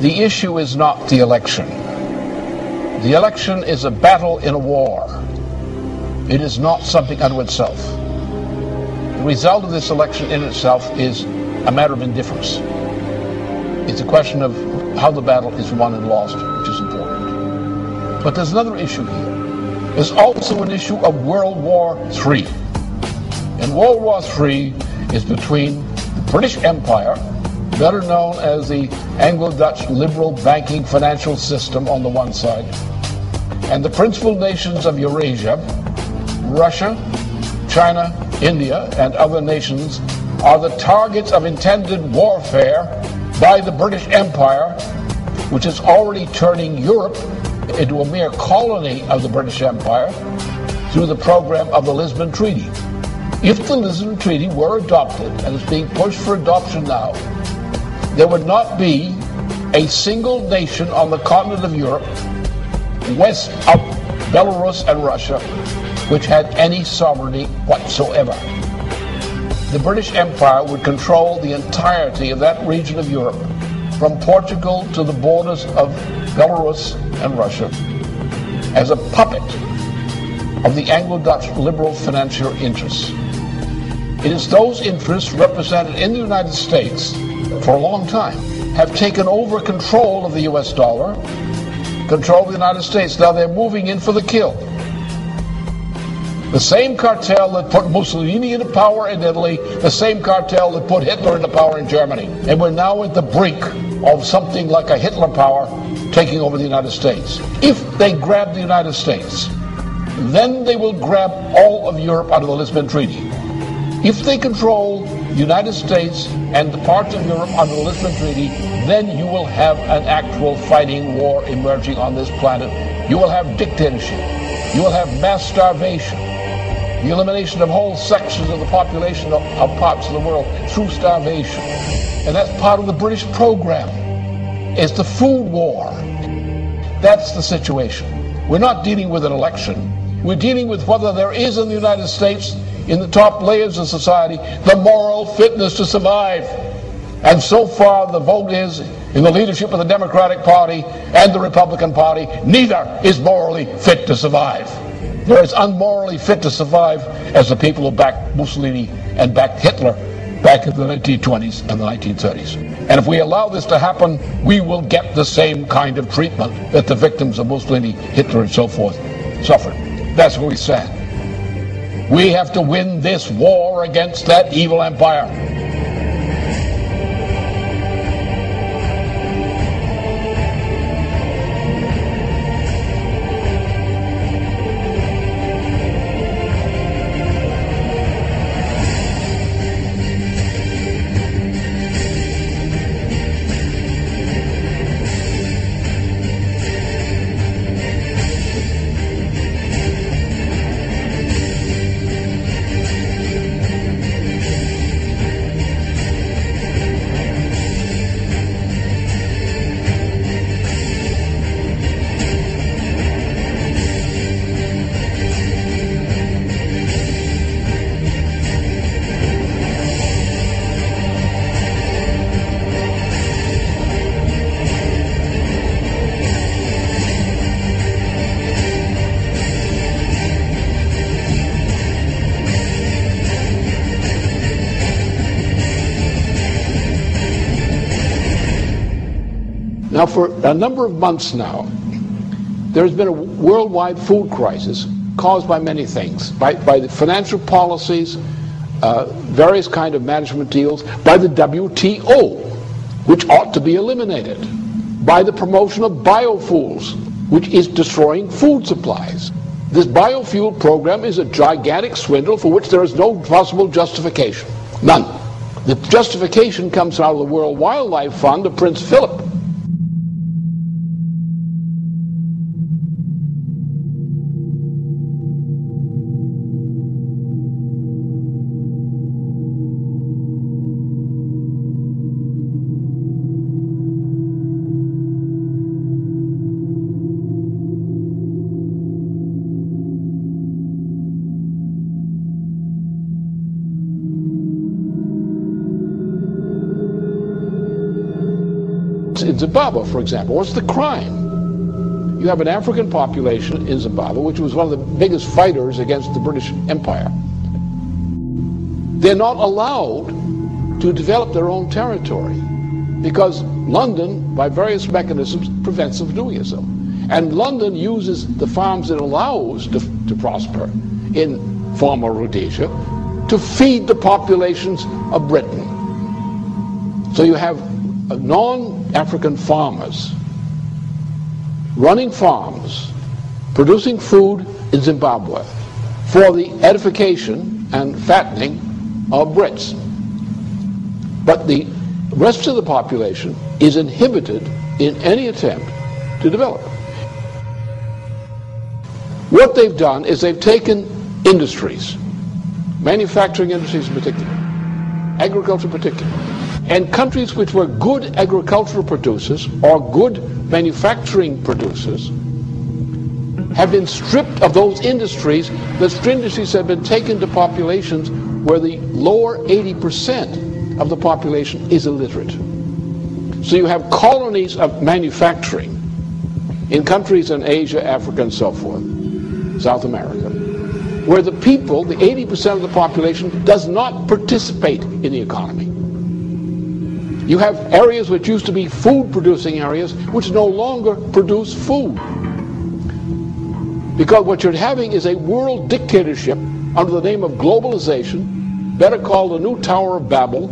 The issue is not the election. The election is a battle in a war. It is not something unto itself. The result of this election in itself is a matter of indifference. It's a question of how the battle is won and lost, which is important. But there's another issue here. There's also an issue of World War III. And World War III is between the British Empire, better known as the Anglo-Dutch liberal banking financial system on the one side, and the principal nations of Eurasia, Russia, China, India, and other nations are the targets of intended warfare by the British Empire, which is already turning Europe into a mere colony of the British Empire through the program of the Lisbon Treaty. If the Lisbon Treaty were adopted, and is being pushed for adoption now, there would not be a single nation on the continent of Europe, west of Belarus and Russia, which had any sovereignty whatsoever. The British Empire would control the entirety of that region of Europe, from Portugal to the borders of Belarus and Russia, as a puppet of the Anglo-Dutch liberal financial interests. It is those interests represented in the United States for a long time have taken over control of the US dollar, control of the United States. Now they're moving in for the kill. The same cartel that put Mussolini into power in Italy, the same cartel that put Hitler into power in Germany. And we're now at the brink of something like a Hitler power taking over the United States. If they grab the United States, then they will grab all of Europe under the Lisbon Treaty. If they control the United States and the parts of Europe under the Lisbon Treaty, then you will have an actual fighting war emerging on this planet. You will have dictatorship. You will have mass starvation. The elimination of whole sections of the population of parts of the world through starvation. And that's part of the British program. It's the food war. That's the situation. We're not dealing with an election. We're dealing with whether there is in the United States, in the top layers of society, the moral fitness to survive. And so far the vote is in the leadership of the Democratic Party and the Republican Party, neither is morally fit to survive. They're as unmorally fit to survive as the people who backed Mussolini and backed Hitler back in the 1920s and the 1930s. And if we allow this to happen, we will get the same kind of treatment that the victims of Mussolini, Hitler, and so forth suffered. That's where we stand. We have to win this war against that evil empire. Now, for a number of months now, there's been a worldwide food crisis caused by many things, by the financial policies, various kind of management deals, by the WTO, which ought to be eliminated, by the promotion of biofuels, which is destroying food supplies. This biofuel program is a gigantic swindle for which there is no possible justification. None. The justification comes out of the World Wildlife Fund of Prince Philip. In Zimbabwe, for example, what's the crime? You have an African population in Zimbabwe, which was one of the biggest fighters against the British Empire. They're not allowed to develop their own territory because London, by various mechanisms, prevents them from doing so. And London uses the farms it allows to prosper in former Rhodesia to feed the populations of Britain. So you have non-African farmers running farms, producing food in Zimbabwe for the edification and fattening of Brits. But the rest of the population is inhibited in any attempt to develop. What they've done is they've taken industries, manufacturing industries in particular, agriculture in particular, and countries which were good agricultural producers or good manufacturing producers have been stripped of those industries. Those industries have been taken to populations where the lower 80% of the population is illiterate. So you have colonies of manufacturing in countries in Asia, Africa, and so forth, South America, where the people, the 80% of the population, does not participate in the economy. You have areas which used to be food-producing areas which no longer produce food. Because what you're having is a world dictatorship under the name of globalization, better called the new Tower of Babel,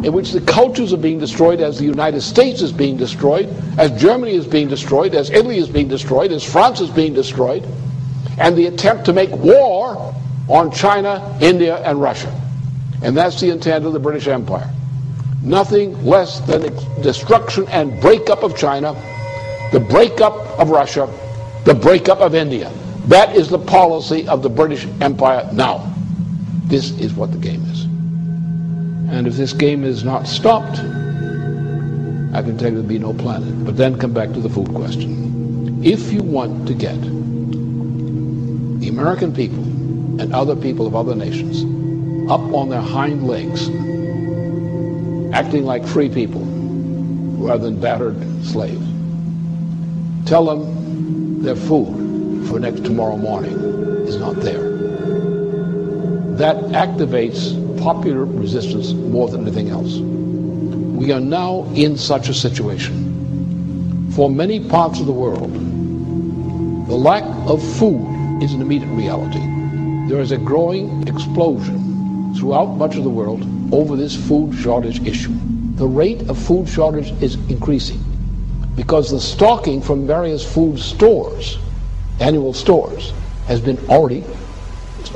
in which the cultures are being destroyed as the United States is being destroyed, as Germany is being destroyed, as Italy is being destroyed, as France is being destroyed, and the attempt to make war on China, India, and Russia. And that's the intent of the British Empire. Nothing less than destruction and breakup of China, the breakup of Russia, the breakup of India. That is the policy of the British Empire now. This is what the game is. And if this game is not stopped, I can tell you there'll be no planet. But then come back to the food question. If you want to get the American people and other people of other nations up on their hind legs, acting like free people rather than battered slaves, tell them their food for tomorrow morning is not there. That activates popular resistance more than anything else. We are now in such a situation. For many parts of the world, the lack of food is an immediate reality. There is a growing explosion throughout much of the world over this food shortage issue. The rate of food shortage is increasing because the stocking from various food stores, annual stores, has been already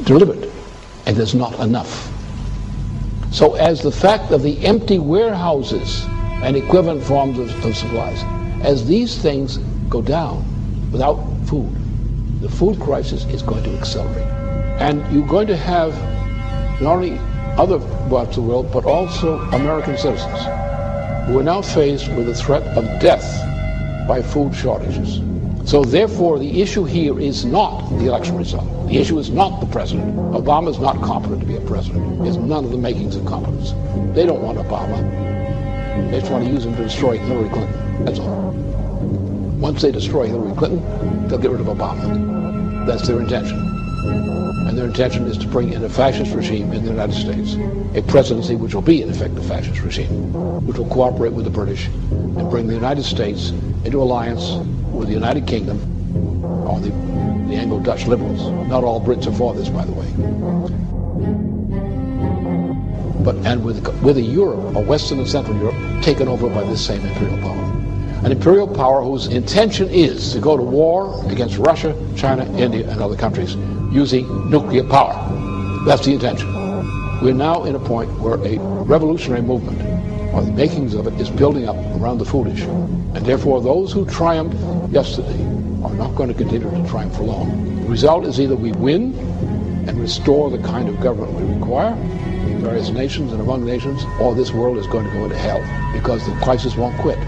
delivered, and there's not enough. So as the fact of the empty warehouses and equivalent forms of supplies, as these things go down without food, the food crisis is going to accelerate. And you're going to have not only other parts of the world, but also American citizens who are now faced with the threat of death by food shortages. So therefore, the issue here is not the election result. The issue is not the president. Obama is not competent to be a president. He has none of the makings of competence. They don't want Obama. They just want to use him to destroy Hillary Clinton. That's all. Once they destroy Hillary Clinton, they'll get rid of Obama. That's their intention. And their intention is to bring in a fascist regime in the United States, a presidency which will be in effect a fascist regime, which will cooperate with the British and bring the United States into alliance with the United Kingdom or the Anglo-Dutch liberals. Not all Brits are for this, by the way. And with a Europe, a Western and Central Europe, taken over by this same imperial power. An imperial power whose intention is to go to war against Russia, China, India, and other countries using nuclear power. That's the intention. We're now in a point where a revolutionary movement, or the makings of it, is building up around the food issue. And therefore, those who triumphed yesterday are not going to continue to triumph for long. The result is either we win and restore the kind of government we require in various nations and among nations, or this world is going to go into hell because the crisis won't quit.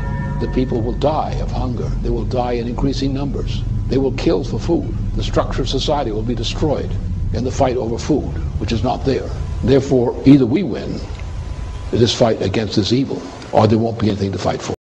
The people will die of hunger. They will die in increasing numbers. They will kill for food. The structure of society will be destroyed in the fight over food, which is not there. Therefore, either we win in this fight against this evil, or there won't be anything to fight for.